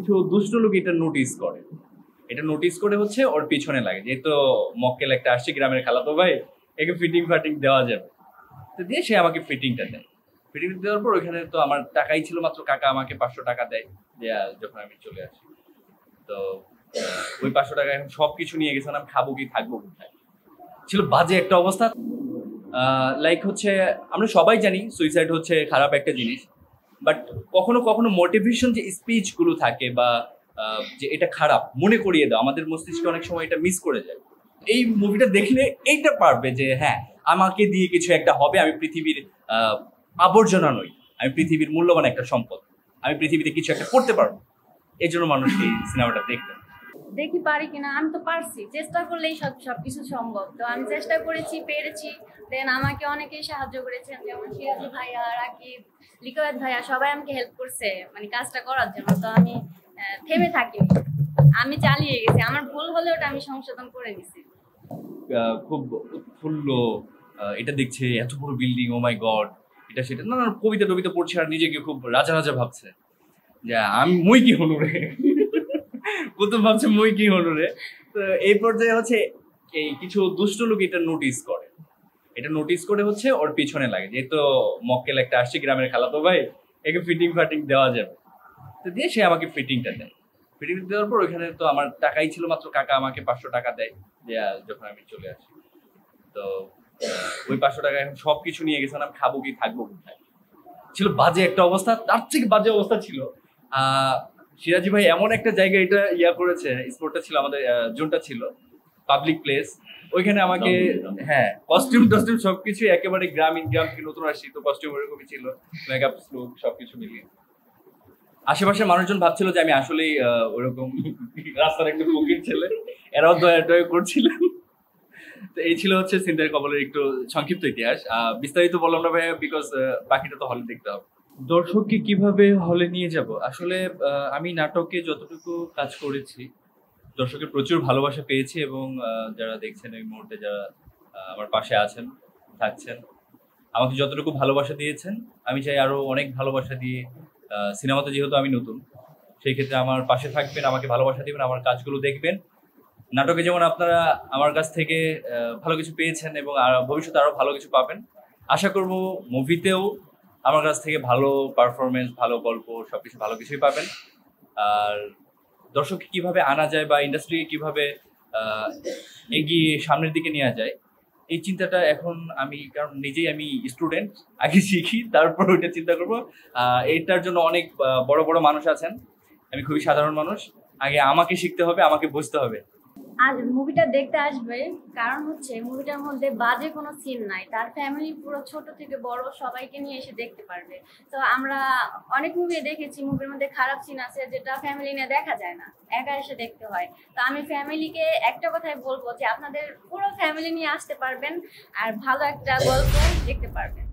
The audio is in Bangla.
কিছু দুষ্ট লোক এটা নোটিস করে হচ্ছে ওর পিছনে লাগে, যেহেতু মক্কেল একটা আসছে গ্রামের খালাতো ভাই, একে ফিটিং ফাটিং দেওয়া যাবে, তো দিয়ে সে আমাকে ফিটিংটা দেয়। ফিটিং দেওয়ার পর ওইখানে তো আমার টাকাই ছিল মাত্র, কাকা আমাকে 500 টাকা দেয় যে যখন আমি চলে আসি। তো ওই 500 টাকা এখন সবকিছু নিয়ে গেছে, আমি খাবো কি থাকবো কোথায়, ছিল বাজে একটা অবস্থা। লাইক হচ্ছে আমরা সবাই জানি সুইসাইড হচ্ছে খারাপ একটা জিনিস, বাট কখনো কখনো মোটিভেশন যে স্পিচ গুলো থাকে বা যে এটা খারাপ মনে করিয়ে দাও, আমাদের মস্তিষ্কে অনেক সময় এটা মিস করে যায়। এই মুভিটা দেখলে এইটা পারবে যে হ্যাঁ, আমাকে দিয়ে কিছু একটা হবে, আমি পৃথিবীর আবর্জনা নই, আমি পৃথিবীর মূল্যবান একটা সম্পদ, আমি পৃথিবীতে কিছু একটা করতে পারবো। এই জন্য মানুষ এই সিনেমাটা দেখবে। দেখি পারি কিনা, আমি তো পারছি, চেষ্টা করলেই সবকিছু সম্ভব। তো আমি চেষ্টা করেছি, পেরেছি। দেন আমাকে অনেকেই সাহায্য করেছেন, যেমন সিরাজি ভাইয়া, রাকিব, লিকোয়াত ভাইয়া, সবাই আমাকে হেল্প করছে মানে কাজটা করার জন্য। তো আমি থেমে থাকিনি, আমি চালিয়ে গেছি। আমার ভুল হলে ওটা আমি সংশোধন করে নিছি। খুব উৎফুল্ল, এটা দেখছে এত বড় বিল্ডিং, ও মাই গড, এটা সেটা না না, কবিতা টবিতা পড়ছে আর নিজেকে খুব রাজা রাজা ভাবছে যে আমি মই কি হলো রে, প্রথম ভাবছে মই কি হলো রে। তো এই পর্যায়ে হচ্ছে এই কিছু দুষ্ট লোক এটা নোটিস করে হচ্ছে ওর পিছনে লাগে, যেহেতু মক্কেল একটা আসছে গ্রামের খালাতো ভাই, একে ফিটিং ফাটিং দেওয়া যাবে, তো দিয়ে সে আমাকে ফিটিংটা দেয়। ফিটিং দেওয়ার পর ওইখানে তো আমার টাকাই ছিল মাত্র, কাকা আমাকে 500 টাকা দেয় যে যখন আমি চলে আসি। তো ওই 500 টাকা এখন সবকিছু নিয়ে গেছে, আমি খাবো কি থাকবো কোথায়, ছিল বাজে একটা অবস্থা। তার থেকে বাজে অবস্থা ছিল সিরাজি ভাই এমন একটা জায়গায় এটা করেছে, স্পোর্টটা ছিল আমাদের, জোনটা ছিল পাবলিক প্লেস, ওইখানে আমাকে হ্যাঁ কস্টিউম টস্টিউম সবকিছু একেবারে গ্রাম থেকে নতুন আসছি, তো কস্টিউম ওরকমই ছিল, মেকআপ লুক সবকিছু মিলিয়ে। আশেপাশের মানুষজন ভাবছিল যে আমি আসলেই ওরকম রাস্তার একটা ফকির ছেলে, এরাও দয়া টয়া করছিলেন। তো এই ছিল হচ্ছে সিন্তার কবলের একটু সংক্ষিপ্ত ইতিহাস। বিস্তারিত বললাম না ভাইয়া, বিকজ বাকিটা তো হলে দেখতে হবে। দর্শককে কিভাবে হলে নিয়ে যাব, আসলে আমি নাটকে যতটুকু কাজ করেছি দর্শকের প্রচুর ভালোবাসা পেয়েছি, এবং যারা দেখছেন এই মুহূর্তে, যারা আমার পাশে আছেন থাকছেন, আমাকে যতটুকু ভালোবাসা দিয়েছেন, আমি চাই আরো অনেক ভালোবাসা দিয়ে সিনেমাতে, যেহেতু আমি নতুন, সেই ক্ষেত্রে আমার পাশে থাকবেন, আমাকে ভালোবাসা দিবেন, আমার কাজগুলো দেখবেন। নাটকে যেমন আপনারা আমার কাছ থেকে ভালো কিছু পেয়েছেন এবং ভবিষ্যতে আরো ভালো কিছু পাবেন, আশা করব মুভিতেও আমার কাছ থেকে ভালো পারফরমেন্স, ভালো গল্প, সবকিছু ভালো কিছুই পাবেন। আর দর্শককে কিভাবে আনা যায় বা ইন্ডাস্ট্রিকে কিভাবে এগিয়ে সামনের দিকে নেওয়া যায়, এই চিন্তাটা এখন আমি, কারণ নিজেই আমি স্টুডেন্ট, আগে শিখি তারপর ওইটা চিন্তা করবো। এইটার জন্য অনেক বড় বড় মানুষ আছেন, আমি খুবই সাধারণ মানুষ, আগে আমাকে শিখতে হবে, আমাকে বুঝতে হবে। আজ মুভিটা দেখতে আসবে, কারণ হচ্ছে মুভিটার মধ্যে বাজে কোনো সিন নাই, তার ফ্যামিলি পুরো ছোট থেকে বড় সবাইকে নিয়ে এসে দেখতে পারবে। তো আমরা অনেক মুভি দেখেছি, মুভির মধ্যে খারাপ সিন আছে যেটা ফ্যামিলি নিয়ে দেখা যায় না, একা এসে দেখতে হয়। তো আমি ফ্যামিলিকে একটা কথাই বলবো যে আপনাদের পুরো ফ্যামিলি নিয়ে আসতে পারবেন আর ভালো একটা গল্প দেখতে পারবেন।